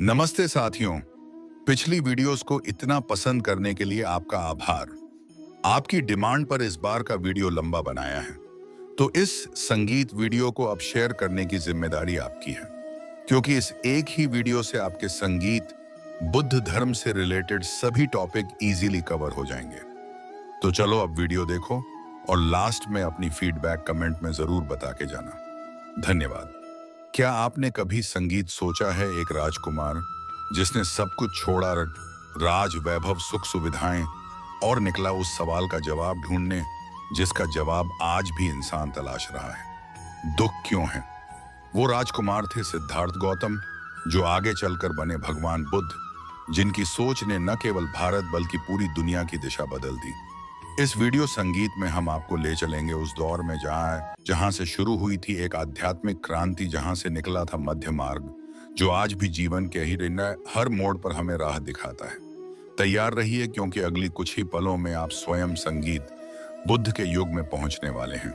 नमस्ते साथियों। पिछली वीडियोस को इतना पसंद करने के लिए आपका आभार। आपकी डिमांड पर इस बार का वीडियो लंबा बनाया है, तो इस संगीत वीडियो को अब शेयर करने की जिम्मेदारी आपकी है, क्योंकि इस एक ही वीडियो से आपके संगीत, बुद्ध धर्म से रिलेटेड सभी टॉपिक इजीली कवर हो जाएंगे। तो चलो अब वीडियो देखो और लास्ट में अपनी फीडबैक कमेंट में जरूर बता के जाना। धन्यवाद। क्या आपने कभी संगीत सोचा है, एक राजकुमार जिसने सब कुछ छोड़ा, राज वैभव सुख सुविधाएं, और निकला उस सवाल का जवाब ढूंढने जिसका जवाब आज भी इंसान तलाश रहा है? दुख क्यों है? वो राजकुमार थे सिद्धार्थ गौतम, जो आगे चलकर बने भगवान बुद्ध, जिनकी सोच ने न केवल भारत बल्कि पूरी दुनिया की दिशा बदल दी। इस वीडियो संगीत में हम आपको ले चलेंगे उस दौर में जहां से शुरू हुई थी एक आध्यात्मिक क्रांति, जहां से निकला था मध्य मार्ग, जो आज भी जीवन के हर मोड़ पर हमें राह दिखाता है। तैयार रहिए, क्योंकि अगली कुछ ही पलों में आप स्वयं संगीत बुद्ध के युग में पहुंचने वाले हैं।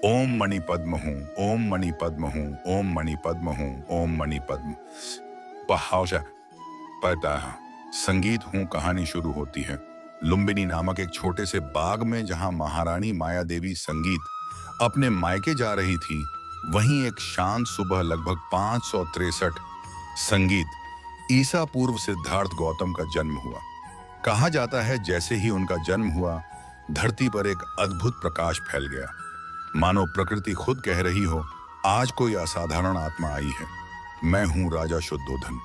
ओम मणि पद्म हूं, ओम मणि पद्म हूं, ओम मणि पद्म हूं, ओम मणि पद्म पता। संगीत हूं कहानी शुरू होती है लुम्बिनी नामक एक छोटे से बाग में, जहां महारानी माया देवी संगीत अपने मायके जा रही थी। वहीं एक शांत सुबह लगभग 563 संगीत ईसा पूर्व सिद्धार्थ गौतम का जन्म हुआ। कहा जाता है जैसे ही उनका जन्म हुआ, धरती पर एक अद्भुत प्रकाश फैल गया, मानो प्रकृति खुद कह रही हो, आज कोई असाधारण आत्मा आई है। मैं हूं राजा शुद्धोधन।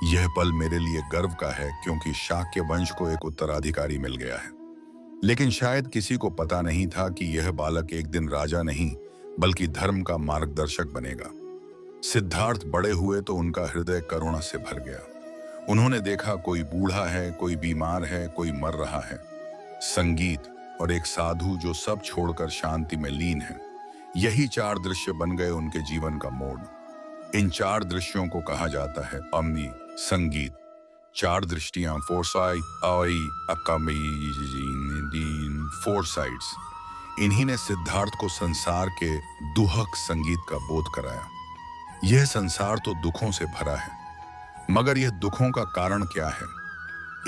यह पल मेरे लिए गर्व का है, क्योंकि शाक्य वंश को एक उत्तराधिकारी मिल गया है। लेकिन शायद किसी को पता नहीं था कि यह बालक एक दिन राजा नहीं बल्कि धर्म का मार्गदर्शक बनेगा। सिद्धार्थ बड़े हुए तो उनका हृदय करुणा से भर गया। उन्होंने देखा कोई बूढ़ा है, कोई बीमार है, कोई मर रहा है। संगीत और एक साधु जो सब छोड़कर शांति में लीन है, यही चार दृश्य बन गए उनके जीवन का मोड़। इन चार दृश्यों को कहा जाता है अम्नि संगीत। चार दृष्टियां, फोर साइड्स। इन्हीं ने सिद्धार्थ को संसार के दुहक संगीत का बोध कराया। यह संसार तो दुखों से भरा है, मगर यह दुखों का कारण क्या है?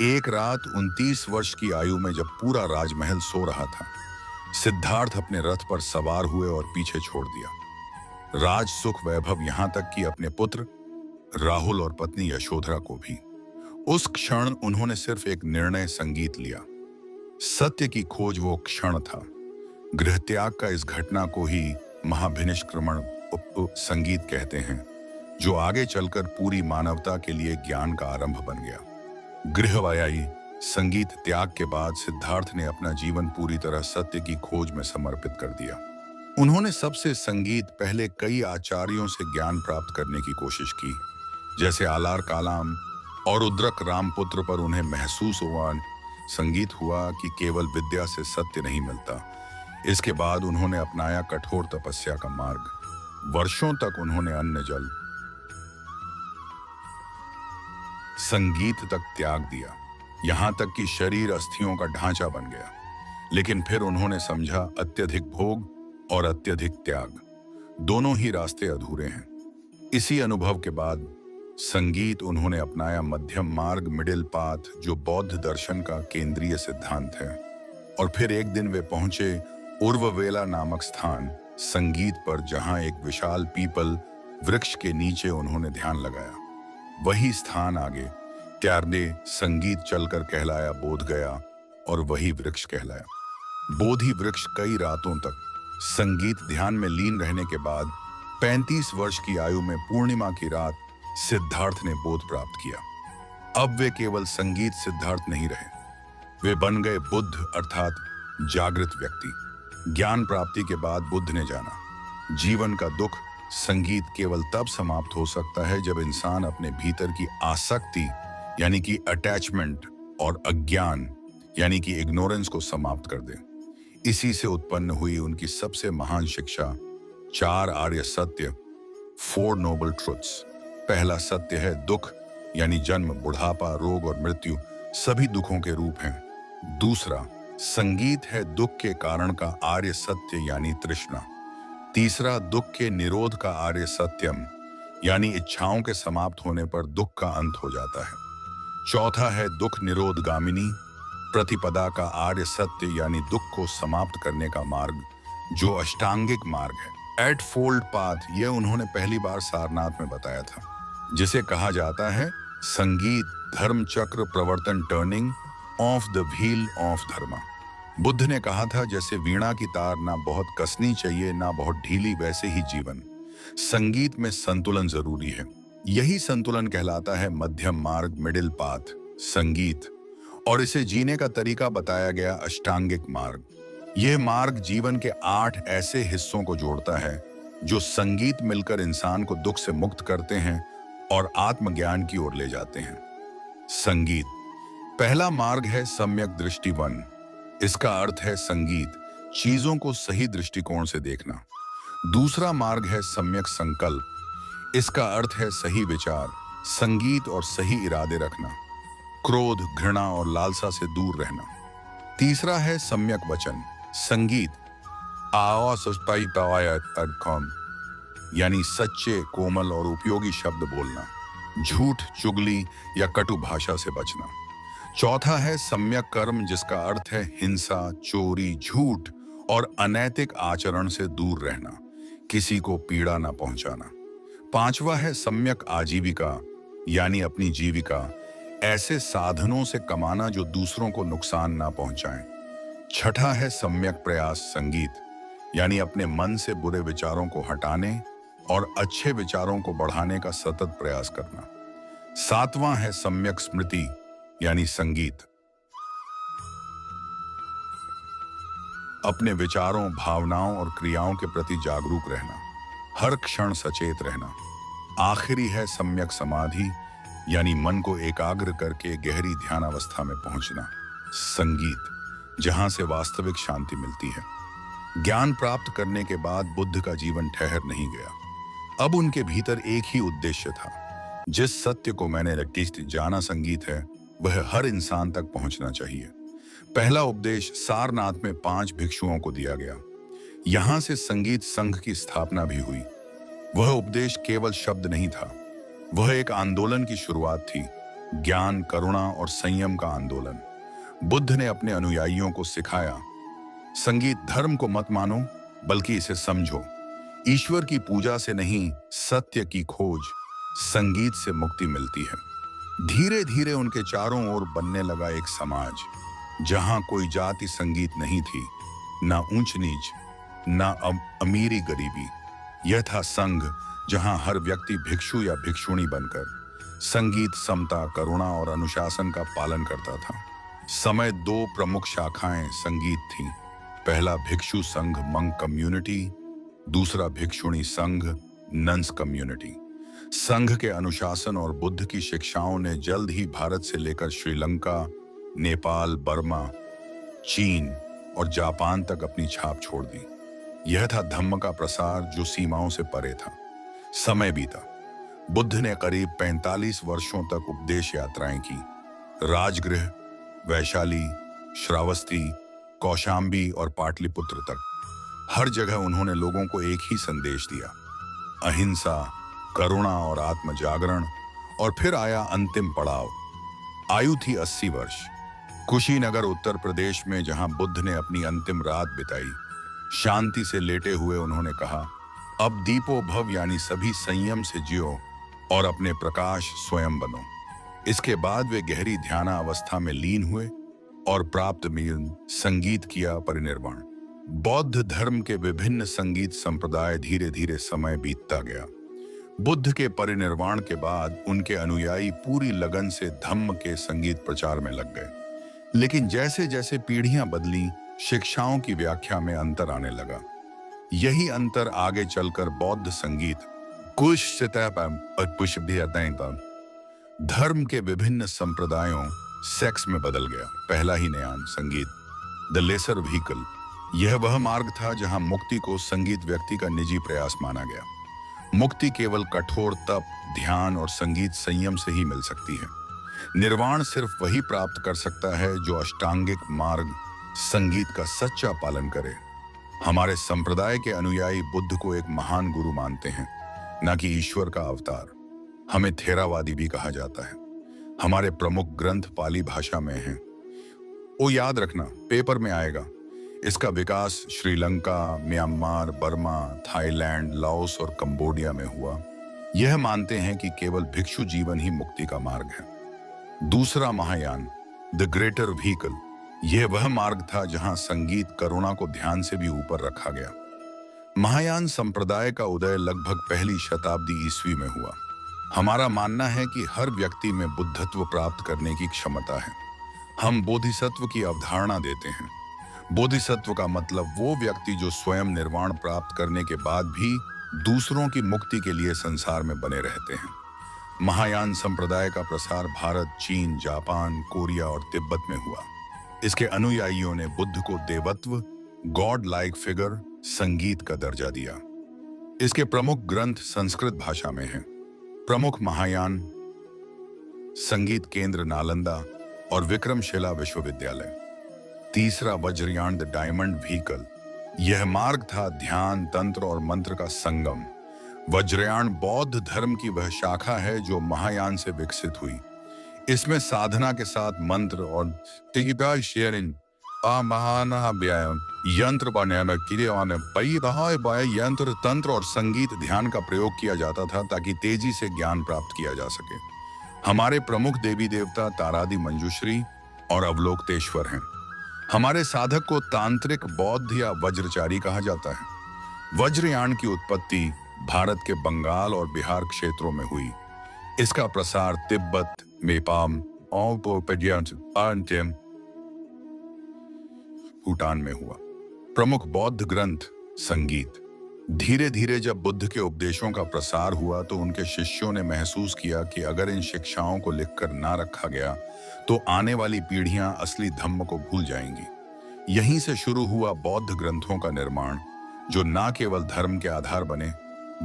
एक रात 29 वर्ष की आयु में जब पूरा राजमहल सो रहा था, सिद्धार्थ अपने रथ पर सवार हुए और पीछे छोड़ दिया राज सुख वैभव, यहां तक कि अपने पुत्र राहुल और पत्नी यशोधरा को भी। उस क्षण उन्होंने सिर्फ एक निर्णय संगीत लिया। सत्य की खोज वो क्षण था। गृह त्याग का इस घटना को ही महाभिनिष्क्रमण संगीत कहते हैं, जो आगे चलकर पूरी मानवता के लिए ज्ञान का आरंभ बन गया। गृहवायाई संगीत त्याग के बाद सिद्धार्थ ने अपना जीवन पूरी तरह सत्य की खोज में समर्पित कर दिया। उन्होंने सबसे संगीत पहले कई आचार्यों से ज्ञान प्राप्त करने की कोशिश की, जैसे आलार कालाम और उद्रक रामपुत्र, पर उन्हें महसूस हुआ कि केवल विद्या से सत्य नहीं मिलता। इसके बाद उन्होंने अपनाया कठोर तपस्या का मार्ग। वर्षों तक उन्होंने अन्न जल संगीत तक त्याग दिया, यहां तक कि शरीर अस्थियों का ढांचा बन गया। लेकिन फिर उन्होंने समझा, अत्यधिक भोग और अत्यधिक त्याग, दोनों ही रास्ते अधूरे हैं। इसी अनुभव के बाद संगीत उन्होंने अपनाया मध्यम मार्ग, मिडिल पाथ, जो बौद्ध दर्शन का केंद्रीय सिद्धांत है। और फिर एक दिन वे पहुंचे उर्ववेला नामक स्थान संगीत पर, जहां एक विशाल पीपल वृक्ष के नीचे उन्होंने ध्यान लगाया। वही स्थान आगे त्यारने संगीत चलकर कहलाया बोध गया, और वही वृक्ष कहलाया बोधि वृक्ष। कई रातों तक संगीत ध्यान में लीन रहने के बाद 35 वर्ष की आयु में पूर्णिमा की रात सिद्धार्थ ने बोध प्राप्त किया। अब वे केवल संगीत सिद्धार्थ नहीं रहे, वे बन गए बुद्ध, अर्थात जागृत व्यक्ति। ज्ञान प्राप्ति के बाद बुद्ध ने जाना, जीवन का दुख संगीत केवल तब समाप्त हो सकता है जब इंसान अपने भीतर की आसक्ति यानी कि अटैचमेंट और अज्ञान यानी कि इग्नोरेंस को समाप्त कर दे। इसी से उत्पन्न हुई उनकी सबसे महान शिक्षा, चार आर्य सत्य, 4 नोबल ट्रुथ्स। पहला सत्य है दुख, यानी जन्म, बुढ़ापा, रोग और मृत्यु सभी दुखों के रूप हैं। दूसरा संगीत है दुख के कारण का आर्य सत्य, यानी तृष्णा। तीसरा दुख के निरोध का आर्य सत्यम, यानी इच्छाओं के समाप्त होने पर दुख का अंत हो जाता है। चौथा है दुख निरोधगामिनी प्रतिपदा का आर्य सत्य, यानी दुख को समाप्त करने का मार्ग, जो अष्टांगिक मार्ग है। एट फोल्ड पाथ, ये उन्होंने पहली बार सारनाथ में बताया था, जिसे कहा जाता है संगीत धर्म चक्र प्रवर्तन, turning of the wheel of dharma. Buddha ने कहा था जैसे वीणा की तार ना बहुत कसनी चाहिए ना बहुत ढीली, वैसे ही जीवन संगीत में संतुलन जरूरी है। यही संतुलन कहलाता है मध्यम मार्ग, मिडिल पाथ संगीत, और इसे जीने का तरीका बताया गया अष्टांगिक मार्ग। यह मार्ग जीवन के 8 ऐसे हिस्सों को जोड़ता है जो संगीत मिलकर इंसान को दुख से मुक्त करते हैं और आत्मज्ञान की ओर ले जाते हैं। संगीत पहला मार्ग है सम्यक दृष्टि 1। इसका अर्थ है संगीत चीजों को सही दृष्टिकोण से देखना। दूसरा मार्ग है सम्यक संकल्प। इसका अर्थ है सही विचार, संगीत और सही इरादे रखना, क्रोध घृणा और लालसा से दूर रहना। तीसरा है सम्यक वचन, संगीत यानी सच्चे कोमल और उपयोगी शब्द बोलना, झूठ चुगली या कटु भाषा से बचना। चौथा है सम्यक कर्म, जिसका अर्थ है हिंसा, चोरी, झूठ और अनैतिक आचरण से दूर रहना, किसी को पीड़ा ना पहुंचाना। पांचवा है सम्यक आजीविका, यानी अपनी जीविका ऐसे साधनों से कमाना जो दूसरों को नुकसान ना पहुंचाएं। छठा है सम्यक प्रयास संगीत, यानी अपने मन से बुरे विचारों को हटाने और अच्छे विचारों को बढ़ाने का सतत प्रयास करना। सातवां है सम्यक स्मृति, यानी संगीत अपने विचारों, भावनाओं और क्रियाओं के प्रति जागरूक रहना, हर क्षण सचेत रहना। आखिरी है सम्यक समाधि, यानी मन को एकाग्र करके गहरी ध्यान अवस्था में पहुंचना। संगीत जहां से वास्तविक शांति मिलती है। ज्ञान प्राप्त करने के बाद बुद्ध का जीवन ठहर नहीं गया। अब उनके भीतर एक ही उद्देश्य था, जिस सत्य को मैंने जाना संगीत है वह हर इंसान तक पहुंचना चाहिए। पहला उपदेश सारनाथ में 5 भिक्षुओं को दिया गया। यहां से संगीत संघ की स्थापना भी हुई। वह उपदेश केवल शब्द नहीं था, वह एक आंदोलन की शुरुआत थी, ज्ञान, करुणा और संयम का आंदोलन। बुद्ध ने अपने अनुयायियों को सिखाया, संगीत धर्म को मत मानो बल्कि इसे समझो। ईश्वर की पूजा से नहीं, सत्य की खोज, संगीत से मुक्ति मिलती है। धीरे धीरे उनके चारों ओर बनने लगा एक समाज जहां कोई जाति संगीत नहीं थी, ना ऊंच नीच, ना अमीरी गरीबी। यह था संघ जहां हर व्यक्ति भिक्षु या भिक्षुणी बनकर संगीत, समता, करुणा और अनुशासन का पालन करता था। समय 2 प्रमुख शाखाएं संगीत थीं। पहला भिक्षु संघ मंक कम्युनिटी, दूसरा भिक्षुणी संघ नन्स कम्युनिटी। संघ के अनुशासन और बुद्ध की शिक्षाओं ने जल्द ही भारत से लेकर श्रीलंका, नेपाल, बर्मा, चीन और जापान तक अपनी छाप छोड़ दी। यह था धम्म का प्रसार जो सीमाओं से परे था। समय बीता। बुद्ध ने करीब 45 वर्षों तक उपदेश यात्राएं की। राजगृह, वैशाली, श्रावस्ती, कौशाम्बी और पाटलिपुत्र तक हर जगह उन्होंने लोगों को एक ही संदेश दिया, अहिंसा, करुणा और आत्म जागरण। और फिर आया अंतिम पड़ाव। आयु थी 80 वर्ष। कुशीनगर, उत्तर प्रदेश में, जहां बुद्ध ने अपनी अंतिम रात बिताई। शांति से लेटे हुए उन्होंने कहा, अब दीपो भव, यानी सभी संयम से जियो और अपने प्रकाश स्वयं बनो। इसके बाद वे गहरी ध्याना अवस्था में लीन हुए और प्राप्त मिलन संगीत किया परिनिर्वाण। बौद्ध धर्म के विभिन्न संगीत संप्रदाय धीरे धीरे समय बीतता गया। बुद्ध के परिनिर्वाण के बाद उनके अनुयायी पूरी लगन से धम्म के संगीत प्रचार में लग गए। लेकिन जैसे जैसे पीढ़ियां बदली, शिक्षाओं की व्याख्या में अंतर आने लगा। यही अंतर आगे चलकर बौद्ध संगीत धर्म के विभिन्न संप्रदायों सेक्स में बदल गया। पहला ही न्यान संगीत, द लेसर व्हीकल, यह वह मार्ग था जहां मुक्ति को संगीत व्यक्ति का निजी प्रयास माना गया। मुक्ति केवल कठोर तप, ध्यान और संगीत संयम से ही मिल सकती है। निर्वाण सिर्फ वही प्राप्त कर सकता है जो अष्टांगिक मार्ग संगीत का सच्चा पालन करे। हमारे संप्रदाय के अनुयायी बुद्ध को एक महान गुरु मानते हैं, न कि ईश्वर का अवतार। हमें थेरावादी भी कहा जाता है। हमारे प्रमुख ग्रंथ पाली भाषा में हैं। वो याद रखना, पेपर में आएगा। इसका विकास Sri Lanka, Myanmar, Burma, Thailand, Laos और कंबोडिया में हुआ। यह मानते हैं कि केवल भिक्षु जीवन ही मुक्ति का मार्ग है। दूसरा महायान, द ग्रेटर व्हीकल, यह वह मार्ग था जहां संगीत करुणा को ध्यान से भी ऊपर रखा गया। महायान संप्रदाय का उदय लगभग पहली शताब्दी ईस्वी में हुआ। हमारा मानना है कि हर व्यक्ति में बुद्धत्व प्राप्त करने की क्षमता है। हम बोधिसत्व की अवधारणा देते हैं। बोधिसत्व का मतलब वो व्यक्ति जो स्वयं निर्वाण प्राप्त करने के बाद भी दूसरों की मुक्ति के लिए संसार में बने रहते हैं। महायान संप्रदाय का प्रसार भारत, चीन, जापान, कोरिया और तिब्बत में हुआ। इसके अनुयायियों ने बुद्ध को देवत्व, गॉड लाइक फिगर, संगीत का दर्जा दिया। इसके प्रमुख ग्रंथ संस्कृत भाषा में हैं। प्रमुख महायान संगीत केंद्र नालंदा और विक्रमशिला विश्वविद्यालय। तीसरा वज्रयान, द डायमंड व्हीकल, यह मार्ग था ध्यान, तंत्र और मंत्र का संगम। वज्रयान बौद्ध धर्म की वह शाखा है जो महायान से विकसित हुई। इसमें साधना के साथ मंत्र और यंत्र यंत्र, तंत्र और संगीत ध्यान का प्रयोग किया जाता था ताकि तेजी से ज्ञान प्राप्त किया जा सके। हमारे प्रमुख देवी देवता तारादि, मंजूश्री और अवलोकतेश्वर हैं। हमारे साधक को तांत्रिक, बौद्ध या वज्रचारी कहा जाता है। वज्रयान की उत्पत्ति भारत के बंगाल और बिहार क्षेत्रों में हुई। इसका प्रसार तिब्बत, नेपाल और भूटान में हुआ। प्रमुख बौद्ध ग्रंथ संगीत। धीरे धीरे जब बुद्ध के उपदेशों का प्रसार हुआ तो उनके शिष्यों ने महसूस किया कि अगर इन शिक्षाओं को लिखकर ना रखा गया तो आने वाली पीढ़ियां असली धम्म को भूल जाएंगी। यहीं से शुरू हुआ बौद्ध ग्रंथों का निर्माण, जो ना केवल धर्म के आधार बने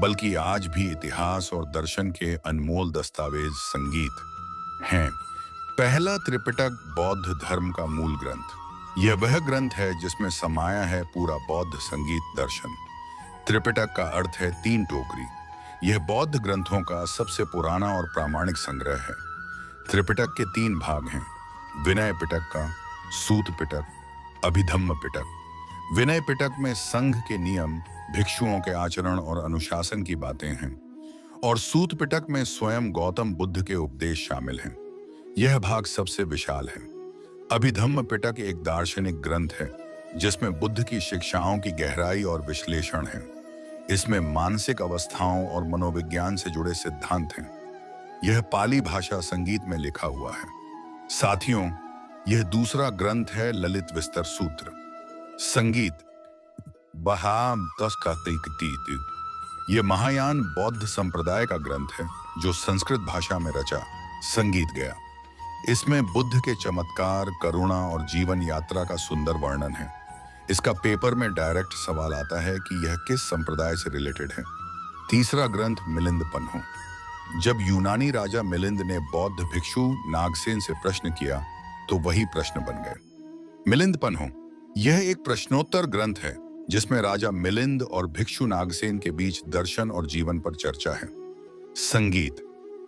बल्कि आज भी इतिहास और दर्शन के अनमोल दस्तावेज संगीत हैं। पहला त्रिपिटक बौद्ध धर्म का मूल ग्रंथ। यह वह ग्रंथ है जिसमें समाया है पूरा बौद्ध संगीत दर्शन। त्रिपिटक का अर्थ है 3 टोकरी। यह बौद्ध ग्रंथों का सबसे पुराना और प्रामाणिक संग्रह है। त्रिपिटक के 3 भाग हैं, विनय पिटक का, सूत पिटक, अभिधम्म पिटक। विनय पिटक में संघ के नियम, भिक्षुओं के आचरण और अनुशासन की बातें हैं, और सूत पिटक में स्वयं गौतम बुद्ध के उपदेश शामिल हैं। यह भाग सबसे विशाल है। अभिधम्म पिटक एक दार्शनिक ग्रंथ है जिसमें बुद्ध की शिक्षाओं की गहराई और विश्लेषण है। इसमें मानसिक अवस्थाओं और मनोविज्ञान से जुड़े सिद्धांत हैं। यह पाली भाषा संगीत में लिखा हुआ है। साथियों, यह दूसरा ग्रंथ है ललित विस्तर सूत्र संगीत। यह महायान बौद्ध संप्रदाय का ग्रंथ है जो संस्कृत भाषा में रचा संगीत गया। इसमें बुद्ध के चमत्कार, करुणा और जीवन यात्रा का सुंदर वर्णन है। इसका पेपर में डायरेक्ट सवाल आता है कि यह किस संप्रदाय से रिलेटेड है। तीसरा ग्रंथ मिलिंद पन्हो। जब यूनानी राजा मिलिंद ने बौद्ध भिक्षु नागसेन से प्रश्न किया तो वही प्रश्न बन गए। मिलिंद पन्हो यह एक प्रश्नोत्तर ग्रंथ है जिसमें राजा मिलिंद और भिक्षु नागसेन के बीच दर्शन और जीवन पर चर्चा है। संगीत,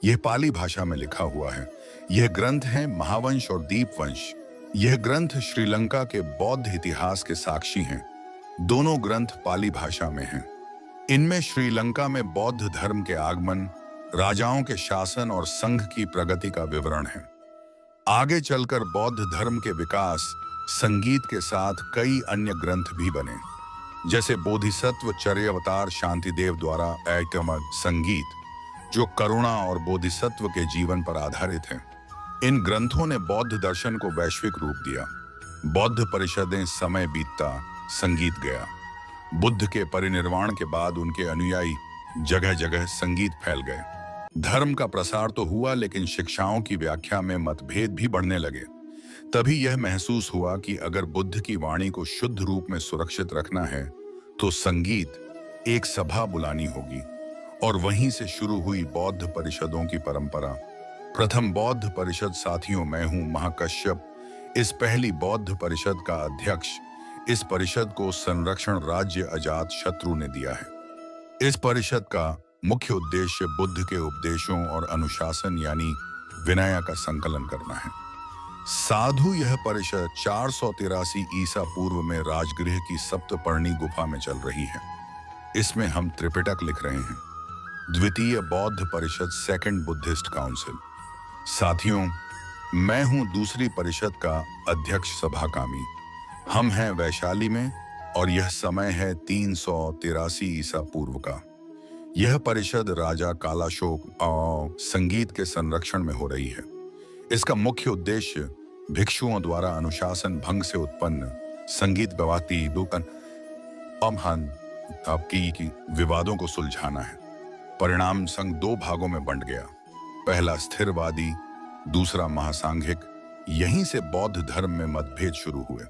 यह पाली भाषा में लिखा हुआ है। यह ग्रंथ है महावंश और दीपवंश। यह ग्रंथ श्रीलंका के बौद्ध इतिहास के साक्षी हैं। दोनों ग्रंथ पाली भाषा में हैं। इनमें श्रीलंका में बौद्ध धर्म के आगमन, राजाओं के शासन और संघ की प्रगति का विवरण है। आगे चलकर बौद्ध धर्म के विकास, संगीत के साथ कई अन्य ग्रंथ भी बने, जैसे बोधिसत्व चर्यावतार शांतिदेव द्वारा ऐतमद संगीत, जो करुणा और बोधिसत्व के जीवन पर आधारित है। इन ग्रंथों ने बौद्ध दर्शन को वैश्विक रूप दिया। बौद्ध परिषदें, समय बीतता, संगीत गया। बुद्ध के परिनिर्वाण के बाद उनके अनुयायी जगह जगह संगीत फैल गए। धर्म का प्रसार तो हुआ, लेकिन शिक्षाओं की व्याख्या में मतभेद भी बढ़ने लगे। तभी यह महसूस हुआ कि अगर बुद्ध की वाणी को शुद्ध रूप में सुरक्षित रखना है तो संगीत एक सभा बुलानी होगी। और वहीं से शुरू हुई बौद्ध परिषदों की परंपरा। प्रथम बौद्ध परिषद, साथियों, मैं हूं महाकश्यप, इस पहली बौद्ध परिषद का अध्यक्ष। इस परिषद को संरक्षण राज्य अजात शत्रु ने दिया है। इस परिषद का मुख्य उद्देश्य बुद्ध के उपदेशों और अनुशासन यानी विनय का संकलन करना है। साधु यह परिषद 483 ईसा पूर्व में राजगृह की सप्तपर्णी गुफा में चल रही है। इसमें हम त्रिपिटक लिख रहे हैं। द्वितीय बौद्ध परिषद, सेकंड बुद्धिस्ट काउंसिल। साथियों, मैं हूं दूसरी परिषद का अध्यक्ष सभाकामी। हम हैं वैशाली में और यह समय है 383 ईसा पूर्व का। यह परिषद राजा कालाशोक और संगीत के संरक्षण में हो रही है। इसका मुख्य उद्देश्य भिक्षुओं द्वारा अनुशासन भंग से उत्पन्न संगीत गवाती दुकान आपकी विवादों को सुलझाना है। परिणाम संघ दो भागों में बंट गया। पहला स्थिरवादी, दूसरा महासांघिक। यहीं से बौद्ध धर्म में मतभेद शुरू हुए।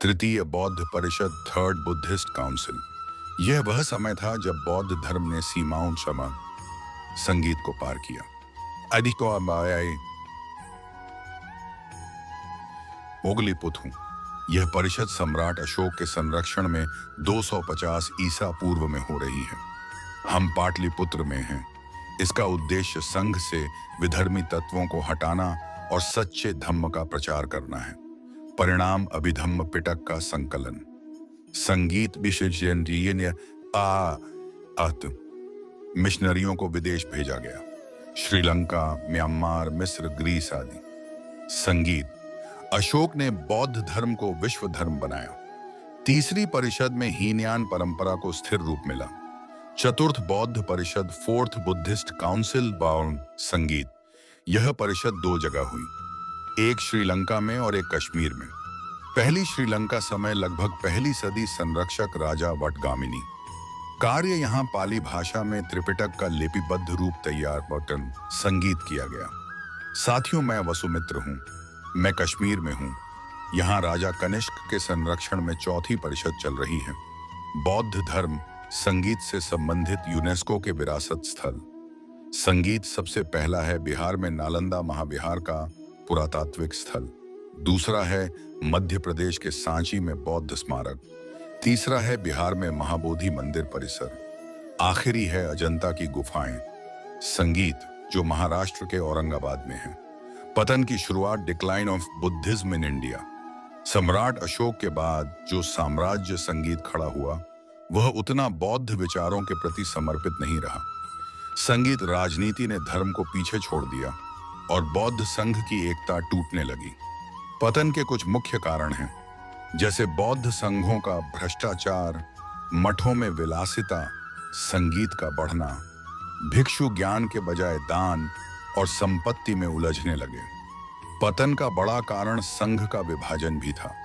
तृतीय बौद्ध परिषद, थर्ड बुद्धिस्ट काउंसिल। यह वह समय था जब बौद्ध धर्म ने सीमाओं क्षमा संगीत को पार किया। मोगलीपुथु। यह परिषद सम्राट अशोक के संरक्षण में 250 ईसा पूर्व में हो रही है। हम पाटलिपुत्र में हैं। इसका उद्देश्य संघ से विधर्मी तत्वों को हटाना और सच्चे धम्म का प्रचार करना है। परिणाम अभिधम्म पिटक का संकलन। संगीत मिशनरियों को विदेश भेजा गया। श्रीलंका, म्यांमार, मिस्र, ग्रीस आदि। संगीत। अशोक ने बौद्ध धर्म को विश्व धर्म बनाया। तीसरी परिषद में हीनयान परंपरा को स्थिर रूप मिला। चतुर्थ बौद्ध परिषद, फोर्थ बुद्धिस्ट काउंसिल बाउंड संगीत। यह परिषद दो जगह हुई, एक श्रीलंका में और एक कश्मीर में। पहली श्रीलंका समय लगभग पहली सदी, संरक्षक राजा वटगामिनी। कार्य यहाँ पाली भाषा में त्रिपिटक का लिपिबद्ध रूप तैयार बटन संगीत किया गया। साथियों, मैं वसुमित्र हूँ। मैं कश्मीर में हूँ। यहाँ राजा कनिष्क के संरक्षण में चौथी परिषद चल रही है। बौद्ध धर्म संगीत से संबंधित यूनेस्को के विरासत स्थल। संगीत सबसे पहला है बिहार में नालंदा महाविहार का पुरातात्विक स्थल। दूसरा है मध्य प्रदेश के सांची में बौद्ध स्मारक। तीसरा है बिहार में महाबोधि मंदिर परिसर। आखिरी है अजंता की गुफाएं। संगीत जो महाराष्ट्र के औरंगाबाद में है। पतन की शुरुआत, decline of Buddhism in India. सम्राट अशोक के बाद जो साम्राज्य संगीत खड़ा हुआ वह उतना बौद्ध विचारों के प्रति समर्पित नहीं रहा। संगीत राजनीति ने धर्म को पीछे छोड़ दिया और बौद्ध संघ की एकता टूटने लगी। पतन के कुछ मुख्य कारण हैं, जैसे बौद्ध संघों का भ्रष्टाचार, मठों में विलासिता, संगीत का बढ़ना, भिक्षु ज्ञान के बजाय दान और संपत्ति में उलझने लगे। पतन का बड़ा कारण संघ का विभाजन भी था।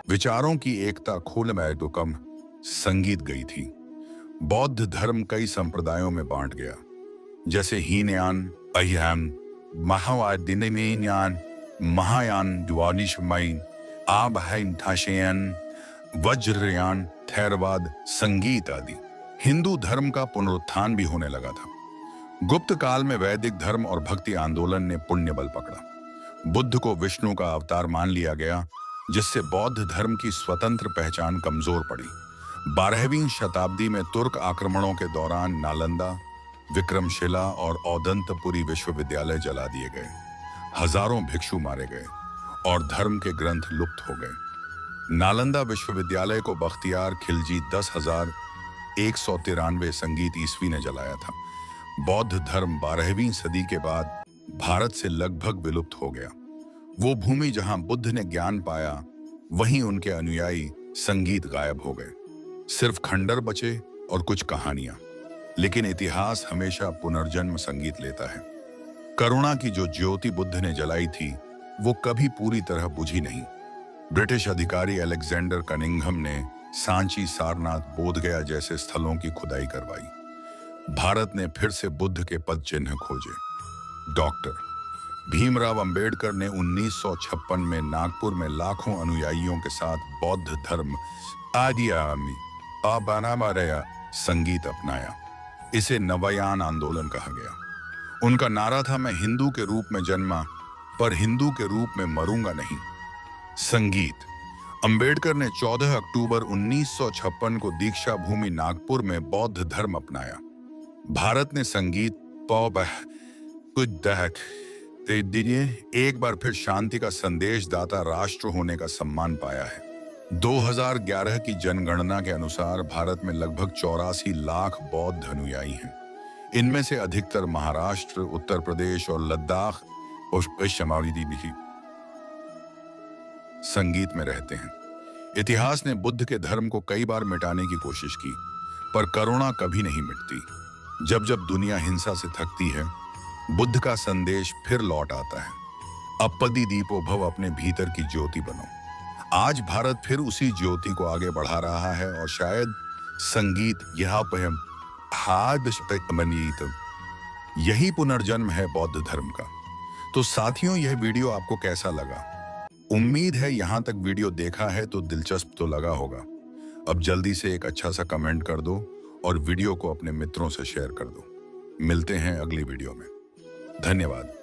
विचारों की एकता खोल में तो कम संगीत गई थी। बौद्ध धर्म कई संप्रदायों में बांट गया, जैसे हीनयान, अह्यान, महायान, महायान, द्वानिशमयी, आबहन, थाशयन, वज्रयान, थेरवाद, संगीत आदि। हिंदू धर्म का पुनरुत्थान भी होने लगा था। गुप्त काल में वैदिक धर्म और भक्ति आंदोलन ने पुण्य बल पकड़ा। बुद्ध को विष्णु का अवतार मान लिया गया, जिससे बौद्ध धर्म की स्वतंत्र पहचान कमजोर पड़ी। 12वीं शताब्दी में तुर्क आक्रमणों के दौरान नालंदा, विक्रमशिला और औदंतपुरी विश्वविद्यालय जला दिए गए। हजारों भिक्षु मारे गए और धर्म के ग्रंथ लुप्त हो गए। नालंदा विश्वविद्यालय को बख्तियार खिलजी 10,193 संगीत ईस्वी ने जलाया था। बौद्ध धर्म 12वीं सदी के बाद भारत से लगभग विलुप्त हो गया। वो भूमि जहां बुद्ध ने ज्ञान पाया, वहीं उनके अनुयायी संगीत गायब हो गए। सिर्फ खंडर बचे और कुछ कहानियां। लेकिन इतिहास हमेशा पुनर्जन्म संगीत लेता है। करुणा की जो ज्योति बुद्ध ने जलाई थी, वो कभी पूरी तरह बुझी नहीं। ब्रिटिश अधिकारी अलेक्जेंडर कनिंघम ने सांची, सारनाथ, बोधगया जैसे स्थलों की खुदाई करवाई। भारत ने फिर से बुद्ध के पद चिन्ह खोजे। डॉक्टर भीमराव अंबेडकर ने 1956 में नागपुर में लाखों अनुयायियों के साथ बौद्ध धर्म आदियामी अबानामारया संगीत अपनाया। इसे नवयान आंदोलन कहा गया। उनका नारा था, मैं हिंदू के रूप में जन्मा पर हिंदू के रूप में मरूंगा नहीं। संगीत अंबेडकर ने 14 अक्टूबर 1956 को दीक्षा भूमि नागपुर में बौद्ध धर्म अपनाया। भारत ने संगीत पॉप कुछ दहक दे दीजिए एक बार फिर शांति का संदेश दाता राष्ट्र होने का सम्मान पाया है। 2011 की जनगणना के अनुसार भारत में लगभग 84 लाख बौद्ध अनुयायी हैं। इनमें से अधिकतर महाराष्ट्र, उत्तर प्रदेश और लद्दाख और पश्चिमी संगीत में रहते हैं। इतिहास ने बुद्ध के धर्म को कई बार मिटाने की कोशिश की, पर करुणा कभी नहीं मिटती। जब जब दुनिया हिंसा से थकती है, बुद्ध का संदेश फिर लौट आता है, अपदि दीपो भव, अपने भीतर की ज्योति बनो। आज भारत फिर उसी ज्योति को आगे बढ़ा रहा है और शायद संगीत यही पुनर्जन्म है बौद्ध धर्म का। तो साथियों, यह वीडियो आपको कैसा लगा? उम्मीद है यहां तक वीडियो देखा है तो दिलचस्प तो लगा होगा। अब जल्दी से एक अच्छा सा कमेंट कर दो और वीडियो को अपने मित्रों से शेयर कर दो। मिलते हैं अगली वीडियो में। धन्यवाद।